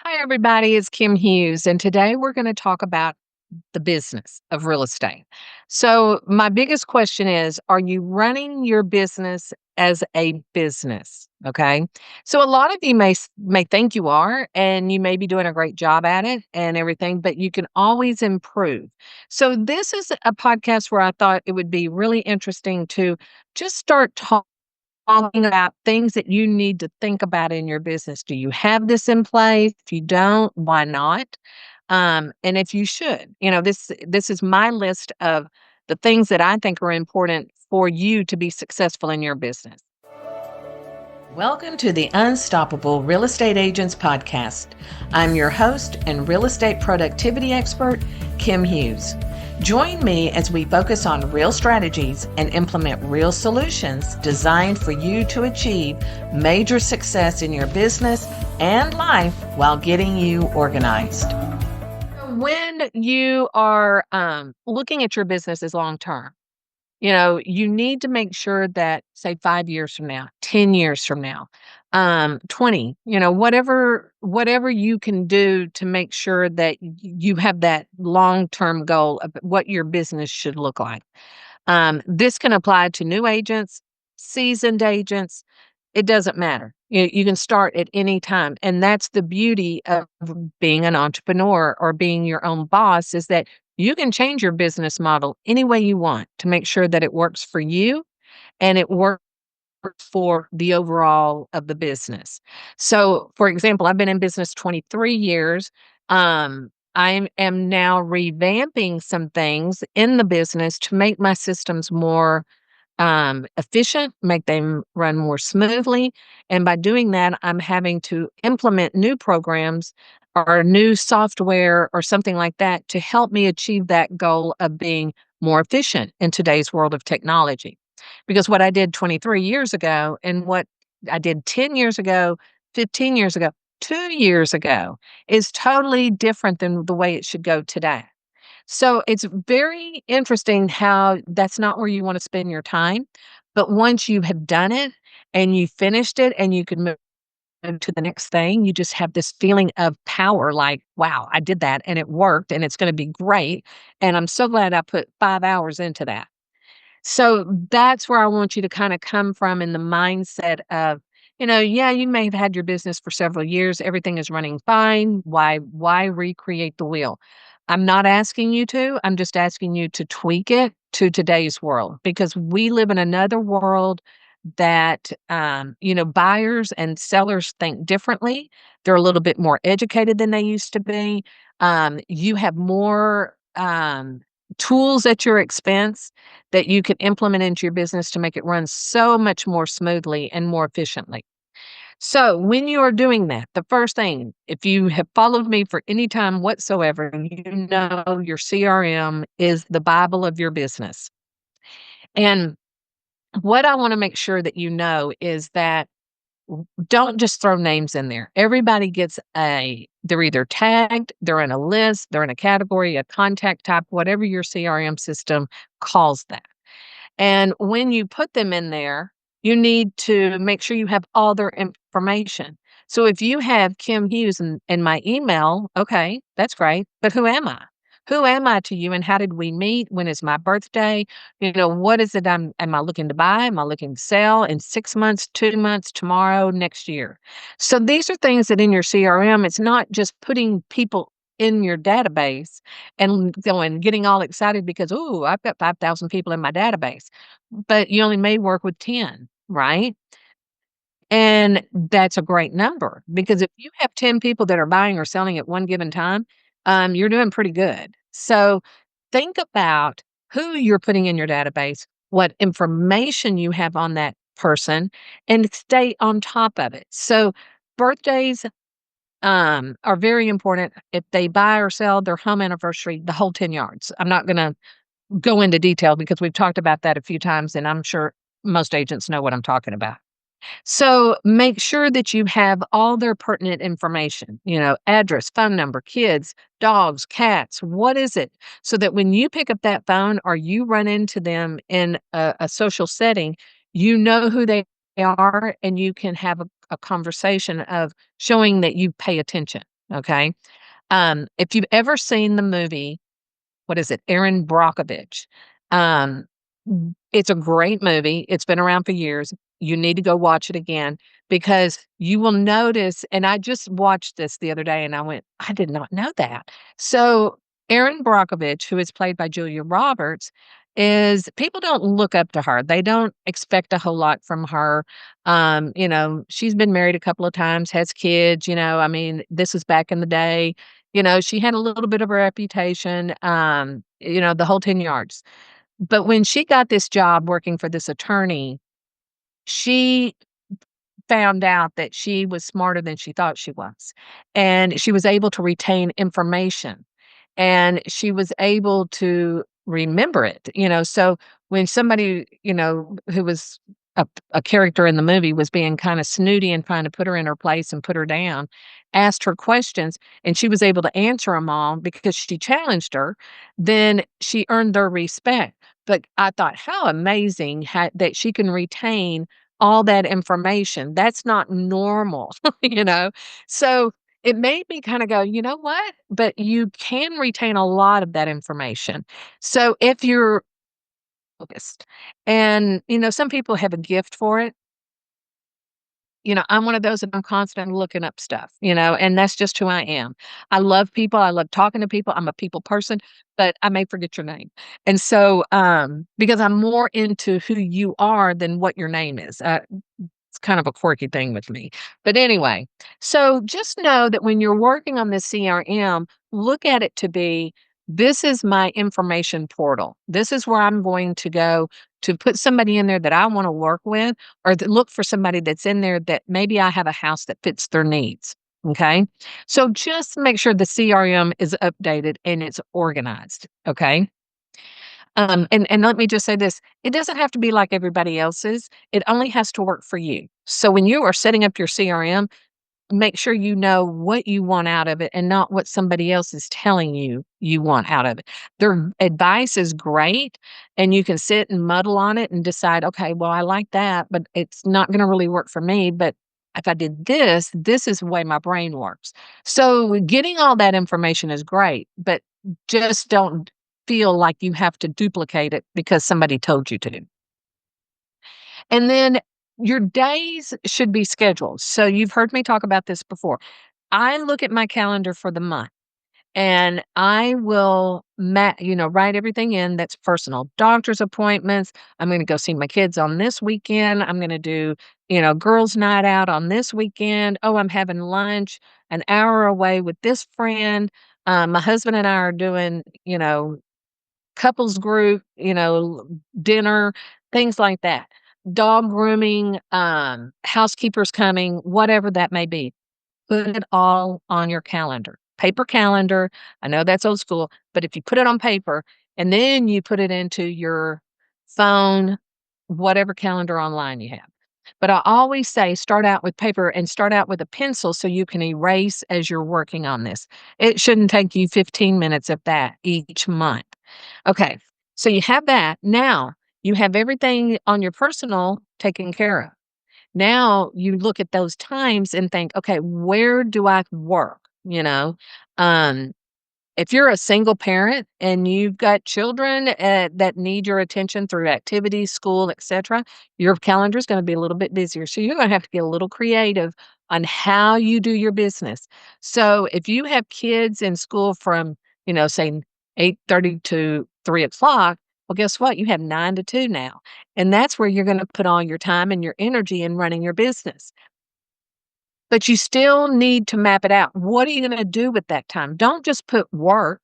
Hi, everybody. It's Kim Hughes, and today we're going to talk about the business of real estate. So, my biggest question is, are you running your business as a business? Okay. So, a lot of you may think you are, and you may be doing a great job at it and everything, but you can always improve. So, this is a podcast where I thought it would be really interesting to just start talking about things that you need to think about in your business. Do you have this in place? If you don't, why not? And if you should, this is my list of the things that I think are important for you to be successful in your business. Welcome to the Unstoppable Real Estate Agents Podcast. I'm your host and real estate productivity expert, Kim Hughes. Join me as we focus on real strategies and implement real solutions designed for you to achieve major success in your business and life while getting you organized. When you are looking at your business as long term, you need to make sure that, say, 5 years from now, 10 years from now, 20, whatever you can do to make sure that you have that long-term goal of what your business should look like. This can apply to new agents, seasoned agents. It doesn't matter. You can start at any time. And that's the beauty of being an entrepreneur or being your own boss, is that you can change your business model any way you want to make sure that it works for you and it works for the overall of the business. So, for example, I've been in business 23 years. I am now revamping some things in the business to make my systems more efficient, make them run more smoothly. And by doing that, I'm having to implement new programs or new software or something like that to help me achieve that goal of being more efficient in today's world of technology. Because what I did 23 years ago and what I did 10 years ago, 15 years ago, 2 years ago is totally different than the way it should go today. So it's very interesting how that's not where you want to spend your time. But once you have done it and you finished it and you can move to the next thing, you just have this feeling of power like, wow, I did that and it worked and it's going to be great. And I'm so glad I put 5 hours into that. So that's where I want you to kind of come from in the mindset of, yeah, you may have had your business for several years. Everything is running fine. Why recreate the wheel? I'm not asking you to. I'm just asking you to tweak it to today's world because we live in another world that, buyers and sellers think differently. They're a little bit more educated than they used to be. You have more tools at your expense that you can implement into your business to make it run so much more smoothly and more efficiently. So, when you are doing that, the first thing, if you have followed me for any time whatsoever, you know your CRM is the Bible of your business. And what I want to make sure that you know is that don't just throw names in there. Everybody gets they're either tagged, they're in a list, they're in a category, a contact type, whatever your CRM system calls that. And when you put them in there, you need to make sure you have all their information. So if you have Kim Hughes in my email, okay, that's great. But who am I? Who am I to you and how did we meet? When is my birthday? What is it am I looking to buy? Am I looking to sell in 6 months, 2 months, tomorrow, next year? So these are things that in your CRM, it's not just putting people in your database and getting all excited because, oh, I've got 5,000 people in my database, but you only may work with 10, right? And that's a great number because if you have 10 people that are buying or selling at one given time, you're doing pretty good. So think about who you're putting in your database, what information you have on that person, and stay on top of it. So birthdays are very important. If they buy or sell their home anniversary, the whole 10 yards. I'm not going to go into detail because we've talked about that a few times, and I'm sure most agents know what I'm talking about. So make sure that you have all their pertinent information, address, phone number, kids, dogs, cats, what is it? So that when you pick up that phone or you run into them in a social setting, you know who they are and you can have a conversation of showing that you pay attention. okay? If you've ever seen the movie, what is it? Erin Brockovich. Um, it's a great movie. It's been around for years. You need to go watch it again because you will notice. And I just watched this the other day and I went, I did not know that. So, Erin Brockovich, who is played by Julia Roberts, is people don't look up to her. They don't expect a whole lot from her. She's been married a couple of times, has kids, I mean, this was back in the day. She had a little bit of a reputation, the whole 10 yards. But when she got this job working for this attorney, she found out that she was smarter than she thought she was, and she was able to retain information, and she was able to remember it, so when somebody, who was a character in the movie was being kinda snooty and trying to put her in her place and put her down, asked her questions, and she was able to answer them all because she challenged her, then she earned their respect. But I thought, how amazing that she can retain all that information. That's not normal, you know? So, it made me kinda go, "You know what? But you can retain a lot of that information." So, if you're focused and, some people have a gift for it. I'm one of those that I'm constantly looking up stuff, and that's just who I am. I love people. I love talking to people. I'm a people person, but I may forget your name. And so, because I'm more into who you are than what your name is. It's kind of a quirky thing with me. But anyway, so just know that when you're working on this CRM, look at it to be this is my information portal. This is where I'm going to go to put somebody in there that I want to work with or look for somebody that's in there that maybe I have a house that fits their needs. Okay. So just make sure the CRM is updated and it's organized. Okay. And let me just say this, it doesn't have to be like everybody else's. It only has to work for you. So when you are setting up your CRM, make sure you know what you want out of it and not what somebody else is telling you you want out of it. Their advice is great, and you can sit and muddle on it and decide, okay, well, I like that, but it's not going to really work for me. But if I did this, this is the way my brain works. So getting all that information is great, but just don't feel like you have to duplicate it because somebody told you to. And then your days should be scheduled. So you've heard me talk about this before. I look at my calendar for the month and I will write everything in that's personal. Doctor's appointments. I'm going to go see my kids on this weekend. I'm going to do, girls' night out on this weekend. Oh, I'm having lunch an hour away with this friend. My husband and I are doing, couples group, dinner, things like that. Dog grooming, housekeepers coming, whatever that may be. Put it all on your calendar. Paper calendar. I know that's old school, but if you put it on paper and then you put it into your phone, whatever calendar online you have. But I always say start out with paper and start out with a pencil so you can erase as you're working on this. It shouldn't take you 15 minutes of that each month. Okay, so you have that. Now you have everything on your personal taken care of. Now you look at those times and think, okay, where do I work? Um, if you're a single parent and you've got children that need your attention through activities, school, etc., your calendar is going to be a little bit busier. So you're going to have to get a little creative on how you do your business. So if you have kids in school from, say 8:30 to 3 o'clock, well, guess what? You have 9 to 2 now. And that's where you're going to put all your time and your energy in running your business. But you still need to map it out. What are you going to do with that time? Don't just put work,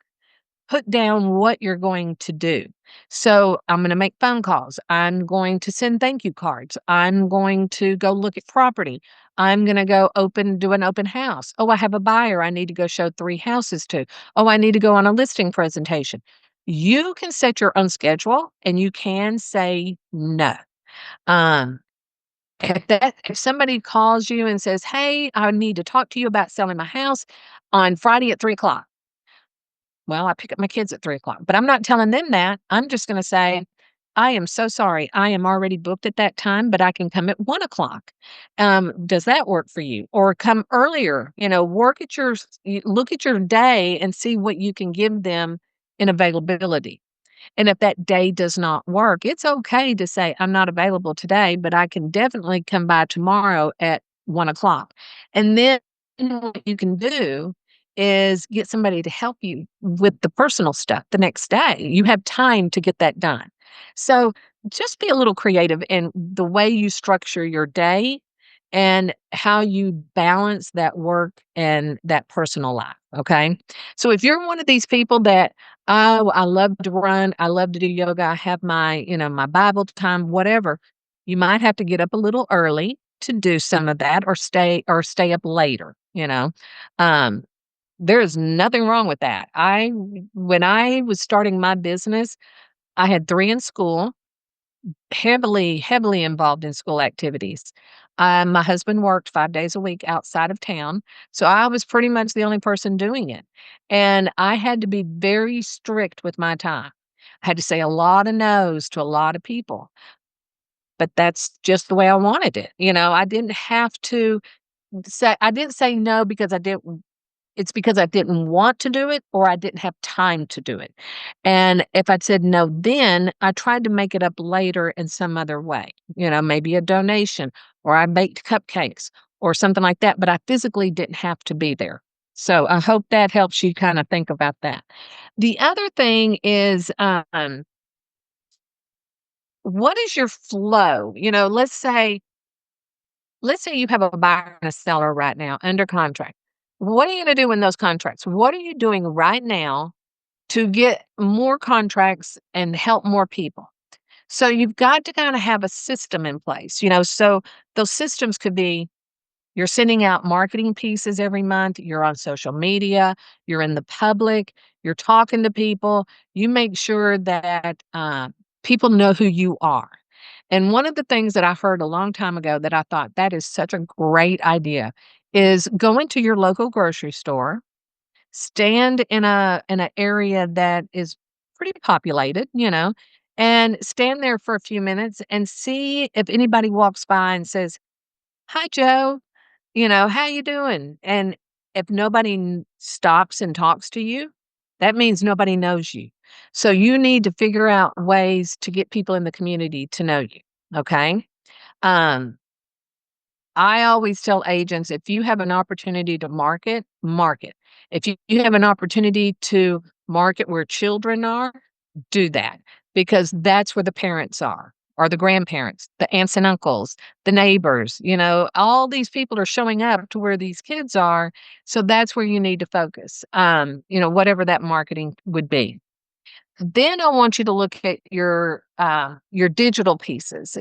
put down what you're going to do. So I'm going to make phone calls. I'm going to send thank you cards. I'm going to go look at property. I'm going to go do an open house. Oh, I have a buyer I need to go show 3 houses to. Oh, I need to go on a listing presentation. You can set your own schedule and you can say no. Um, if somebody calls you and says, "Hey, I need to talk to you about selling my house on Friday at 3 o'clock." Well, I pick up my kids at 3 o'clock, but I'm not telling them that. I'm just gonna say, I am so sorry. I am already booked at that time, but I can come at 1 o'clock. Does that work for you? Or come earlier, work at look at your day and see what you can give them in availability. And if that day does not work, it's okay to say, I'm not available today, but I can definitely come by tomorrow at 1 o'clock. And then what you can do is get somebody to help you with the personal stuff the next day. You have time to get that done. So just be a little creative in the way you structure your day and how you balance that work and that personal life. Okay. So if you're one of these people that, oh, I love to run, I love to do yoga, I have my Bible time, whatever, you might have to get up a little early to do some of that or stay up later, you know. Um, there is nothing wrong with that. When I was starting my business, I had 3 in school, heavily, heavily involved in school activities. My husband worked 5 days a week outside of town, so I was pretty much the only person doing it, and I had to be very strict with my time. I had to say a lot of no's to a lot of people, but that's just the way I wanted it, I didn't have to I didn't say no because I didn't it's because I didn't want to do it or I didn't have time to do it. And if I'd said no then, I tried to make it up later in some other way, maybe a donation or I baked cupcakes or something like that, but I physically didn't have to be there. So I hope that helps you kind of think about that. The other thing is, what is your flow? Let's say you have a buyer and a seller right now under contract. What are you going to do in those contracts? What are you doing right now to get more contracts and help more people? So you've got to kind of have a system in place, so those systems could be you're sending out marketing pieces every month, you're on social media, you're in the public, you're talking to people, you make sure that people know who you are. And one of the things that I heard a long time ago that I thought that is such a great idea is going to your local grocery store, stand in a area that is pretty populated, and stand there for a few minutes and see if anybody walks by and says, "Hi, Joe. How you doing?" And if nobody stops and talks to you, that means nobody knows you. So you need to figure out ways to get people in the community to know you. Okay. Um, I always tell agents if you have an opportunity to market, market. If you have an opportunity to market where children are, do that because that's where the parents are or the grandparents, the aunts and uncles, the neighbors, all these people are showing up to where these kids are. So that's where you need to focus, whatever that marketing would be. Then I want you to look at your digital pieces.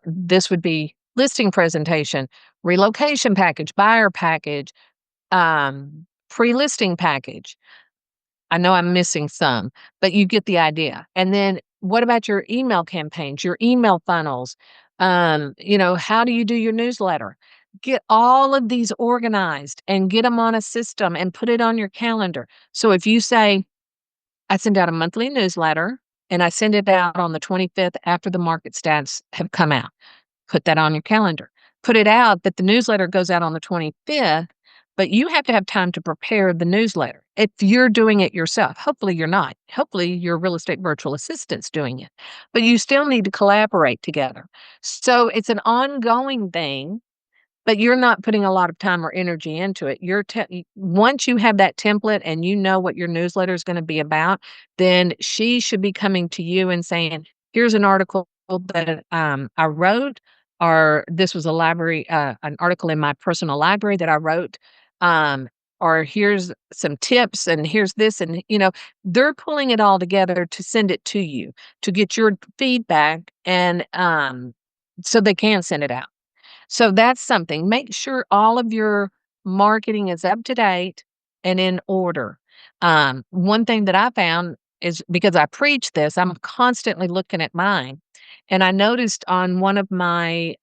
This would be listing presentation, relocation package, buyer package, pre-listing package. I know I'm missing some, but you get the idea. And then what about your email campaigns, your email funnels? How do you do your newsletter? Get all of these organized and get them on a system and put it on your calendar. So if you say, I send out a monthly newsletter and I send it out on the 25th after the market stats have come out. Put that on your calendar. Put it out that the newsletter goes out on the 25th, but you have to have time to prepare the newsletter. If you're doing it yourself, hopefully you're not. Hopefully your real estate virtual assistant's doing it, but you still need to collaborate together. So it's an ongoing thing, but you're not putting a lot of time or energy into it. Once you have that template and you know what your newsletter is going to be about, then she should be coming to you and saying, "Here's an article that I wrote, or this was an article in my personal library that I wrote, um, or here's some tips, and here's this," and they're pulling it all together to send it to you to get your feedback, and so they can send it out. So that's something. Make sure all of your marketing is up to date and in order. One thing that I found is because I preach this, I'm constantly looking at mine. And I noticed on one of my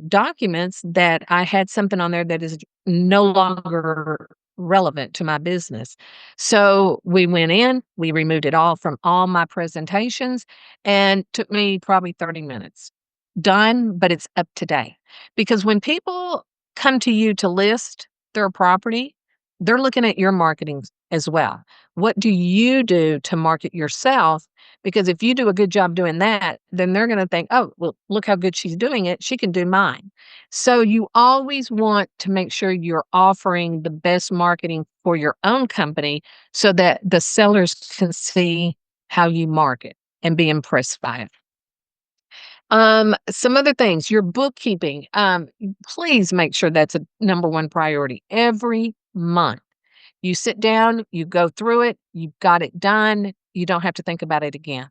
documents that I had something on there that is no longer relevant to my business. So we went in, we removed it all from all my presentations, and took me probably 30 minutes. Done, but it's up to date. Because when people come to you to list their property, they're looking at your marketing as well. What do you do to market yourself? Because if you do a good job doing that, then they're going to think, oh, well, look how good she's doing it. She can do mine. So you always want to make sure you're offering the best marketing for your own company so that the sellers can see how you market and be impressed by it. Some other things, your bookkeeping, please make sure that's a number one priority every month. You sit down, you go through it, you've got it done, you don't have to think about it again.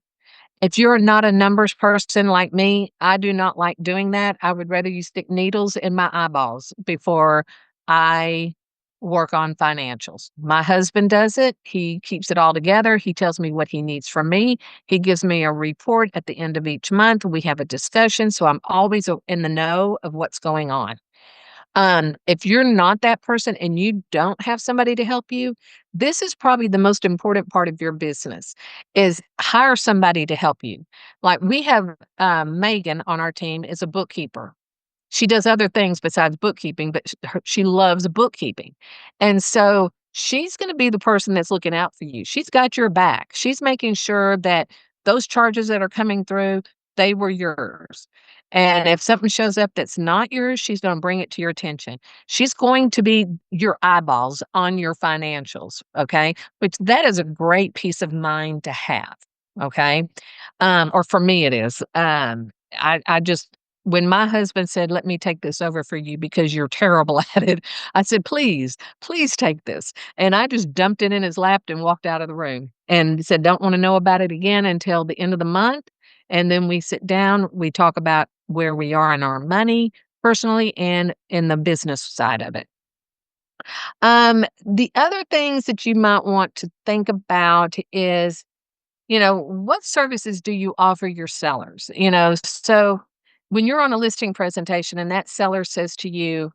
If you're not a numbers person like me, I do not like doing that. I would rather you stick needles in my eyeballs before I work on financials. My husband does it. He keeps it all together. He tells me what he needs from me. He gives me a report at the end of each month. We have a discussion. So I'm always in the know of what's going on. If you're not that person and you don't have somebody to help you, this is probably the most important part of your business is hire somebody to help you. Like we have Megan on our team is a bookkeeper. She does other things besides bookkeeping, but she loves bookkeeping. And so she's going to be the person that's looking out for you. She's got your back. She's making sure that those charges that are coming through, they were yours. And if something shows up that's not yours, she's going to bring it to your attention. She's going to be your eyeballs on your financials. Okay. Which that is a great peace of mind to have. Okay. Or for me, it is. I just, when my husband said, "Let me take this over for you because you're terrible at it," I said, "Please, please take this." And I just dumped it in his lap and walked out of the room and said, "Don't want to know about it again until the end of the month." And then we sit down, we talk about where we are in our money personally and in the business side of it. The other things that you might want to think about is, what services do you offer your sellers? So when you're on a listing presentation and that seller says to you,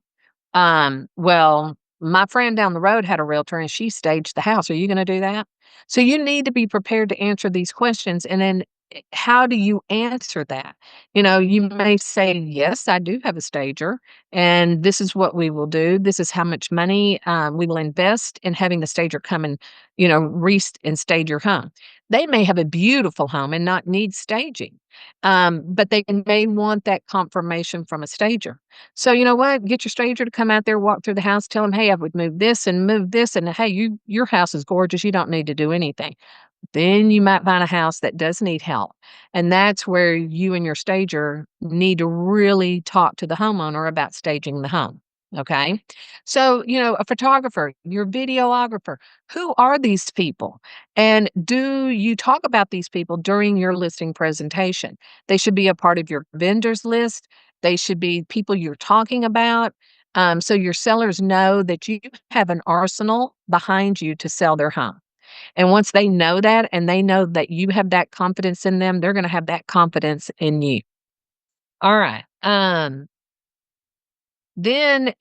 well, my friend down the road had a realtor and she staged the house. Are you going to do that? So you need to be prepared to answer these questions. And then how do you answer that? You may say, yes, I do have a stager, and this is what we will do. This is how much money we will invest in having the stager come and, and stage your home. They may have a beautiful home and not need staging, but they may want that confirmation from a stager. So you know what? Get your stager to come out there, walk through the house, tell them, "Hey, I would move this and move this, and hey, your house is gorgeous. You don't need to do anything." Then you might find a house that does need help, and that's where you and your stager need to really talk to the homeowner about staging the home. Okay, so a photographer, your videographer. Who are these people, and do you talk about these people during your listing presentation? They should be a part of your vendors list. They should be people you're talking about. So your sellers know that you have an arsenal behind you to sell their home. And once they know that and they know that you have that confidence in them, they're going to have that confidence in you. All right. Then,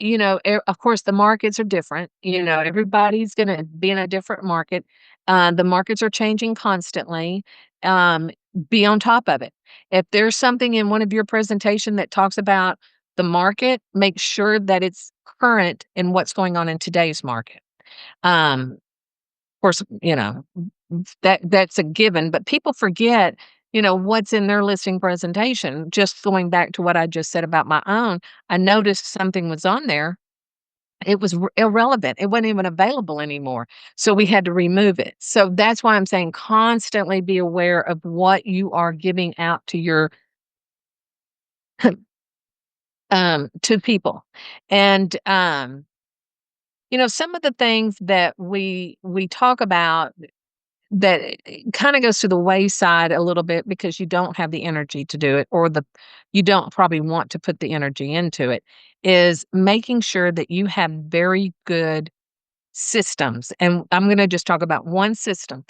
of course, the markets are different. Everybody's going to be in a different market. The markets are changing constantly. Um, be on top of it. If there's something in one of your presentation that talks about the market, make sure that it's current in what's going on in today's market. Of course, that's a given, but people forget, what's in their listing presentation. Just going back to what I just said about my own, I noticed something was on there. It was irrelevant. It wasn't even available anymore. So we had to remove it. So that's why I'm saying constantly be aware of what you are giving out to your to people. And some of the things that we talk about that kind of goes to the wayside a little bit because you don't have the energy to do it, or you don't probably want to put the energy into it, is making sure that you have very good systems. And I'm going to just talk about one system: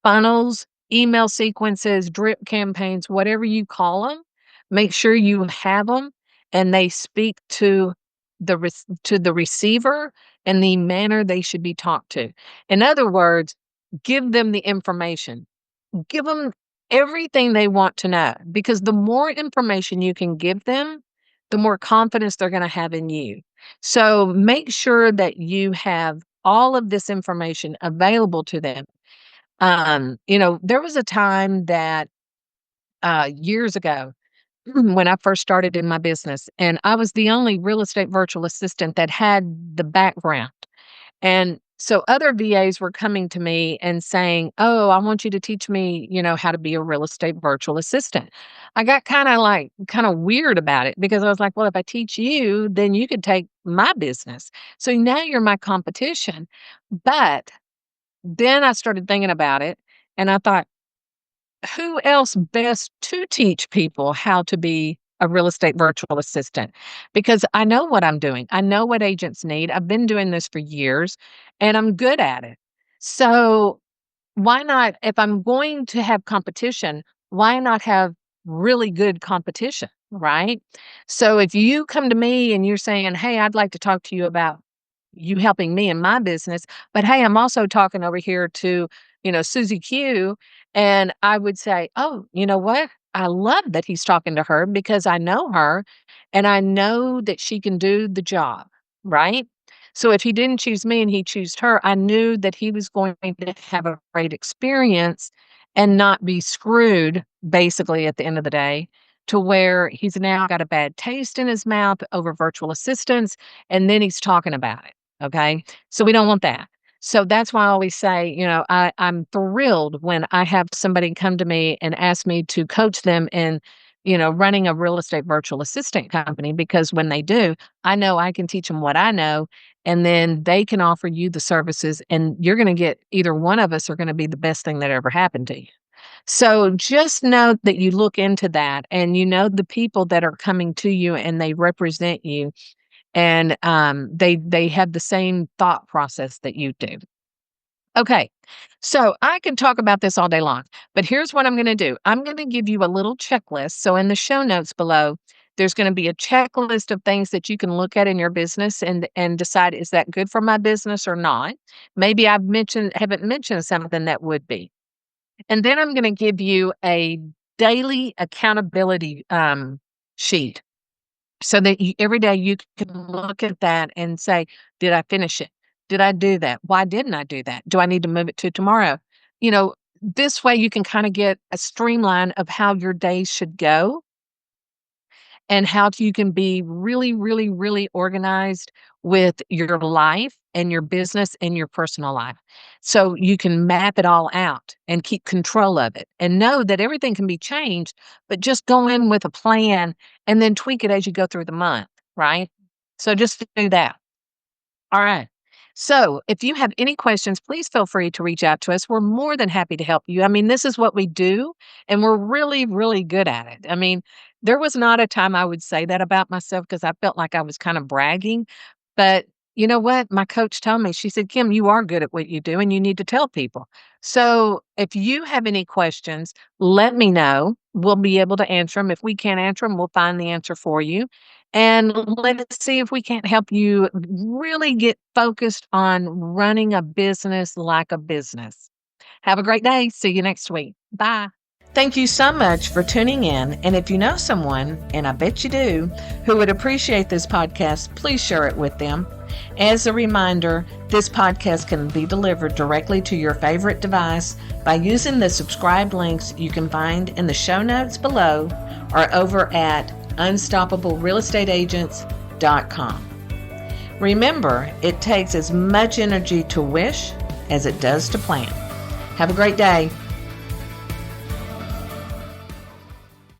funnels, email sequences, drip campaigns, whatever you call them. Make sure you have them and they speak to the receiver and the manner they should be talked to. In other words, give them the information. Give them everything they want to know, because the more information you can give them, the more confidence they're going to have in you. So make sure that you have all of this information available to them. There was a time that years ago when I first started in my business, and I was the only real estate virtual assistant that had the background. And so other VAs were coming to me and saying, "Oh, I want you to teach me, how to be a real estate virtual assistant." I got kind of weird about it, because I was like, "Well, if I teach you, then you could take my business. So now you're my competition." But then I started thinking about it, and I thought, who else best to teach people how to be a real estate virtual assistant? Because I know what I'm doing. I know what agents need. I've been doing this for years and I'm good at it. So why not, if I'm going to have competition, why not have really good competition, right? So if you come to me and you're saying, "Hey, I'd like to talk to you about you helping me in my business, but hey, I'm also talking over here to, Susie Q." And I would say, "Oh, you know what? I love that he's talking to her, because I know her and I know that she can do the job." Right? So if he didn't choose me and he chose her, I knew that he was going to have a great experience and not be screwed, basically, at the end of the day, to where he's now got a bad taste in his mouth over virtual assistants, and then he's talking about it. Okay. So we don't want that. So that's why I always say, I'm thrilled when I have somebody come to me and ask me to coach them in, running a real estate virtual assistant company, because when they do, I know I can teach them what I know, and then they can offer you the services, and you're going to get, either one of us are going to be the best thing that ever happened to you. So just know that you look into that, and the people that are coming to you and they represent you, and they have the same thought process that you do. Okay, so I can talk about this all day long, but here's what I'm going to do. I'm going to give you a little checklist. So in the show notes below, there's going to be a checklist of things that you can look at in your business and decide, is that good for my business or not? Maybe haven't mentioned something that would be. And then I'm going to give you a daily accountability sheet, so that every day you can look at that and say, "Did I finish it? Did I do that? Why didn't I do that? Do I need to move it to tomorrow?" This way you can kind of get a streamline of how your days should go, and how you can be really, really, really organized with your life and your business and your personal life. So you can map it all out and keep control of it, and know that everything can be changed, but just go in with a plan and then tweak it as you go through the month, right? So just do that. All right. So if you have any questions, please feel free to reach out to us. We're more than happy to help you. I mean, this is what we do, and we're really, really good at it. I mean, there was not a time I would say that about myself, because I felt like I was kind of bragging. But you know what? My coach told me, she said, "Kim, you are good at what you do, and you need to tell people." So if you have any questions, let me know. We'll be able to answer them. If we can't answer them, we'll find the answer for you. And let's see if we can't help you really get focused on running a business like a business. Have a great day. See you next week. Bye. Thank you so much for tuning in. And if you know someone, and I bet you do, who would appreciate this podcast, please share it with them. As a reminder, this podcast can be delivered directly to your favorite device by using the subscribe links you can find in the show notes below, or over at unstoppablerealestateagents.com. Remember, it takes as much energy to wish as it does to plan. Have a great day.